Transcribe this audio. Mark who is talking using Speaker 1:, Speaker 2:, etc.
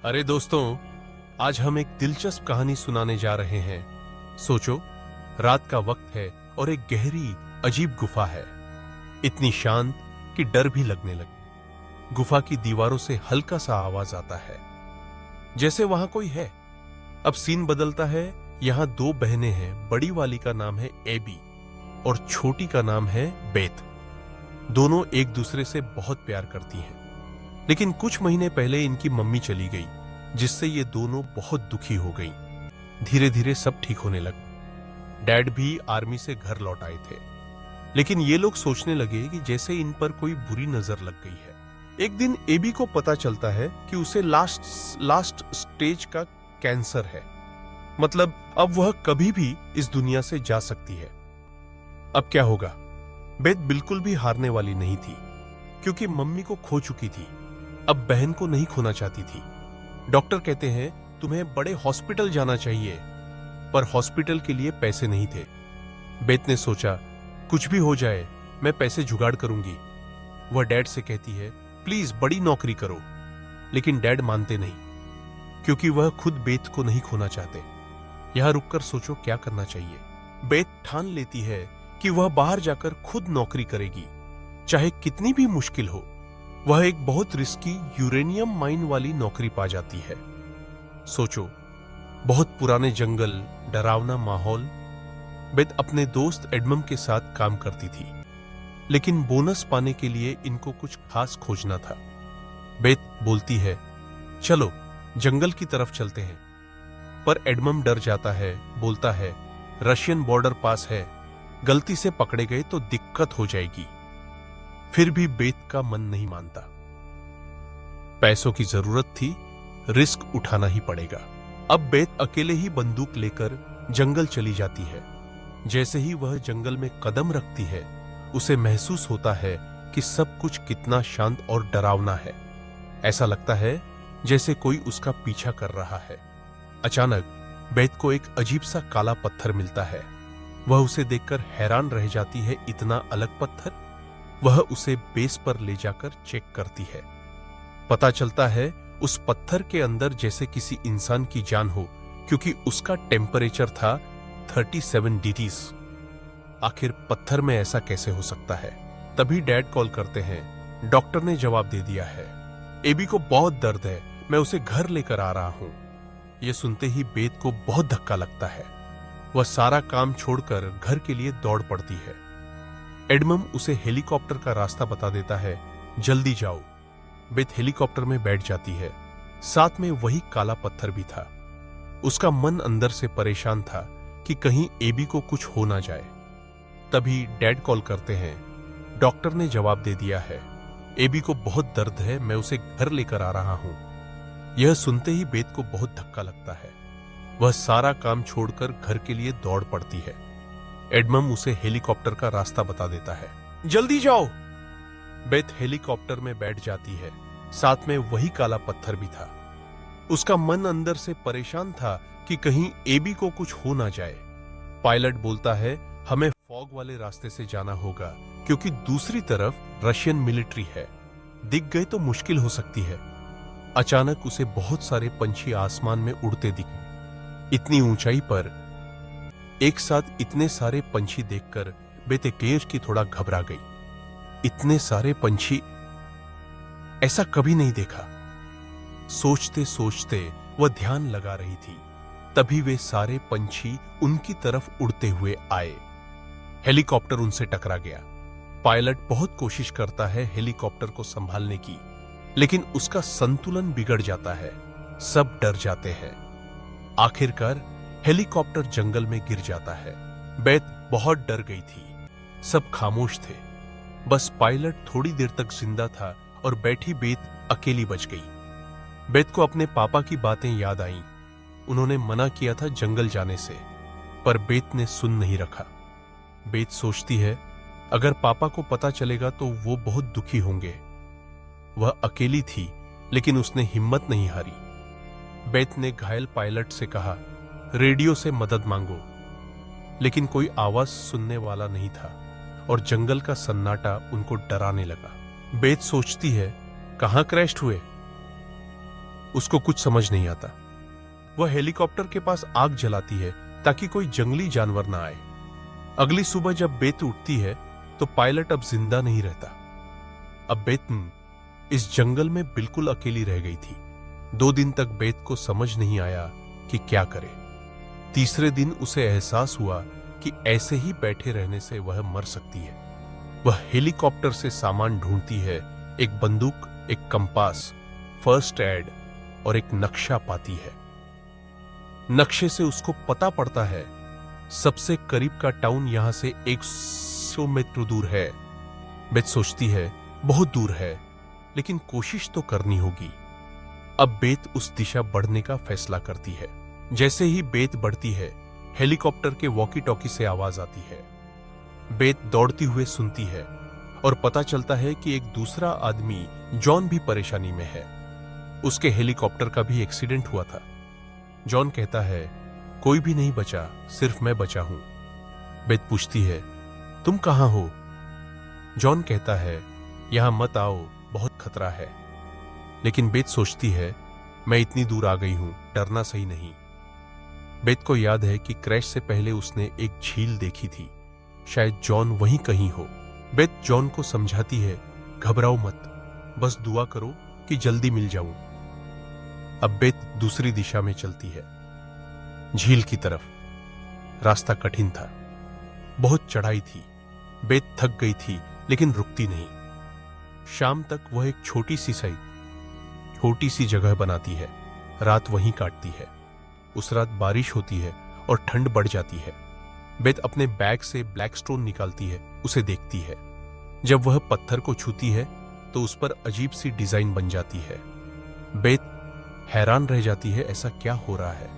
Speaker 1: अरे दोस्तों, आज हम एक दिलचस्प कहानी सुनाने जा रहे हैं। सोचो, रात का वक्त है और एक गहरी अजीब गुफा है, इतनी शांत कि डर भी लगने लगे। गुफा की दीवारों से हल्का सा आवाज आता है, जैसे वहां कोई है। अब सीन बदलता है। यहां दो बहनें हैं। बड़ी वाली का नाम है एबी और छोटी का नाम है बेथ। दोनों एक दूसरे से बहुत प्यार करती हैं। लेकिन कुछ महीने पहले इनकी मम्मी चली गई, जिससे ये दोनों बहुत दुखी हो गई। धीरे धीरे सब ठीक होने लगा। डैड भी आर्मी से घर लौट आए थे, लेकिन ये लोग सोचने लगे कि जैसे इन पर कोई बुरी नजर लग गई है। एक दिन एबी को पता चलता है कि उसे लास्ट स्टेज का कैंसर है। मतलब अब वह कभी भी इस दुनिया से जा सकती है। अब क्या होगा? बेथ बिल्कुल भी हारने वाली नहीं थी, क्योंकि मम्मी को खो चुकी थी। अब बहन को नहीं खोना चाहती थी। डॉक्टर कहते हैं तुम्हें बड़े हॉस्पिटल जाना चाहिए, पर हॉस्पिटल के लिए पैसे नहीं थे। बेथ ने सोचा, कुछ भी हो जाए मैं पैसे जुगाड़ करूंगी। वह डैड से कहती है, प्लीज बड़ी नौकरी करो। लेकिन डैड मानते नहीं, क्योंकि वह खुद बेथ को नहीं खोना चाहते। यहां रुककर सोचो क्या करना चाहिए। बेथ ठान लेती है कि वह बाहर जाकर खुद नौकरी करेगी, चाहे कितनी भी मुश्किल हो। वह एक बहुत रिस्की यूरेनियम माइन वाली नौकरी पा जाती है। सोचो, बहुत पुराने जंगल, डरावना माहौल। बेथ अपने दोस्त एडमम के साथ काम करती थी, लेकिन बोनस पाने के लिए इनको कुछ खास खोजना था। बेथ बोलती है, चलो जंगल की तरफ चलते हैं। पर एडमम डर जाता है, बोलता है, रशियन बॉर्डर पास है, गलती से पकड़े गए तो दिक्कत हो जाएगी। फिर भी बेथ का मन नहीं मानता। पैसों की जरूरत थी, रिस्क उठाना ही पड़ेगा। अब बेथ अकेले ही बंदूक लेकर जंगल चली जाती है। जैसे ही वह जंगल में कदम रखती है, उसे महसूस होता है कि सब कुछ कितना शांत और डरावना है। ऐसा लगता है जैसे कोई उसका पीछा कर रहा है। अचानक बेथ को एक अजीब सा काला पत्थर मिलता है। वह उसे देखकर हैरान रह जाती है, इतना अलग पत्थर। वह उसे बेस पर ले जाकर चेक करती है। पता चलता है उस पत्थर के अंदर जैसे किसी इंसान की जान हो, क्योंकि उसका टेम्परेचर था 37 डिग्री। आखिर पत्थर में ऐसा कैसे हो सकता है? तभी डैड कॉल करते हैं। डॉक्टर ने जवाब दे दिया है, एबी को बहुत दर्द है, मैं उसे घर लेकर आ रहा हूं। यह सुनते ही बेथ को बहुत धक्का लगता है। वह सारा काम छोड़कर घर के लिए दौड़ पड़ती है। एडमम उसे हेलीकॉप्टर का रास्ता बता देता है, जल्दी जाओ। बेथ हेलीकॉप्टर में बैठ जाती है। साथ में वही काला पत्थर भी था। उसका मन अंदर से परेशान था कि कहीं एबी को कुछ हो ना जाए। तभी डैड कॉल करते हैं। डॉक्टर ने जवाब दे दिया है, एबी को बहुत दर्द है, मैं उसे घर लेकर आ रहा हूं। यह सुनते ही बेथ को बहुत धक्का लगता है। वह सारा काम छोड़कर घर के लिए दौड़ पड़ती है। एडमम उसे हेलीकॉप्टर का रास्ता बता देता है, जल्दी जाओ। बेथ हेलीकॉप्टर में बैठ जाती है। साथ में वही काला पत्थर भी था। उसका मन अंदर से परेशान था कि कहीं एबी को कुछ हो ना जाए। पायलट बोलता है, हमें फॉग वाले रास्ते से जाना होगा, क्योंकि दूसरी तरफ रशियन मिलिट्री है। दिख गए तो मुश्किल हो सकती है। अचानक उसे बहुत सारे पंछी आसमान में उड़ते दिखे। इतनी ऊंचाई पर एक साथ इतने सारे पंछी देखकर बेथ एकेश की थोड़ा घबरा गई। इतने सारे पंछी, ऐसा कभी नहीं देखा। सोचते सोचते वह ध्यान लगा रही थी। तभी वे सारे पंछी उनकी तरफ उड़ते हुए आए। हेलीकॉप्टर उनसे टकरा गया। पायलट बहुत कोशिश करता है हेलीकॉप्टर को संभालने की, लेकिन उसका संतुलन बिगड़ जाता है। सब डर जाते हैं। आखिरकार हेलीकॉप्टर जंगल में गिर जाता है। बेथ बहुत डर गई थी। सब खामोश थे। बस पायलट थोड़ी देर तक जिंदा था और बैठी बेथ अकेली बच गई। बेथ को अपने पापा की बातें याद आईं। उन्होंने मना किया था जंगल जाने से, पर बेथ ने सुन नहीं रखा। बेथ सोचती है, अगर पापा को पता चलेगा तो वो बहुत दुखी होंगे। वह अकेली थी, लेकिन उसने हिम्मत नहीं हारी। बेथ ने घायल पायलट से कहा, रेडियो से मदद मांगो। लेकिन कोई आवाज सुनने वाला नहीं था और जंगल का सन्नाटा उनको डराने लगा। बेथ सोचती है, कहां क्रैश हुए? उसको कुछ समझ नहीं आता। वह हेलीकॉप्टर के पास आग जलाती है ताकि कोई जंगली जानवर ना आए। अगली सुबह जब बेत उठती है तो पायलट अब जिंदा नहीं रहता। अब बेत इस जंगल में बिल्कुल अकेली रह गई थी। 2 दिन तक बेत को समझ नहीं आया कि क्या करे। तीसरे दिन उसे एहसास हुआ कि ऐसे ही बैठे रहने से वह मर सकती है। वह हेलीकॉप्टर से सामान ढूंढती है, एक बंदूक, एक कंपास, फर्स्ट एड और एक नक्शा पाती है। नक्शे से उसको पता पड़ता है सबसे करीब का टाउन यहां से 100 मीटर दूर है। बेत सोचती है बहुत दूर है, लेकिन कोशिश तो करनी होगी। अब बेत उस दिशा बढ़ने का फैसला करती है। जैसे ही बेत बढ़ती है, हेलीकॉप्टर के वॉकी टॉकी से आवाज आती है। बेत दौड़ती हुए सुनती है और पता चलता है कि एक दूसरा आदमी जॉन भी परेशानी में है। उसके हेलीकॉप्टर का भी एक्सीडेंट हुआ था। जॉन कहता है कोई भी नहीं बचा, सिर्फ मैं बचा हूं। बेत पूछती है तुम कहां हो? जॉन कहता है यहां मत आओ, बहुत खतरा है। लेकिन बेत सोचती है मैं इतनी दूर आ गई हूं, डरना सही नहीं। बेत को याद है कि क्रैश से पहले उसने एक झील देखी थी, शायद जॉन वहीं कहीं हो। बेत जॉन को समझाती है घबराओ मत, बस दुआ करो कि जल्दी मिल जाऊं। अब बेत दूसरी दिशा में चलती है, झील की तरफ। रास्ता कठिन था, बहुत चढ़ाई थी। बेत थक गई थी लेकिन रुकती नहीं। शाम तक वह एक छोटी सी जगह बनाती है, रात वहीं काटती है। उस रात बारिश होती है और ठंड बढ़ जाती है। बेत अपने बैग से ब्लैक स्टोन निकालती है, उसे देखती है। जब वह पत्थर को छूती है तो उस पर अजीब सी डिजाइन बन जाती है। बेत हैरान रह जाती है ऐसा क्या हो रहा है।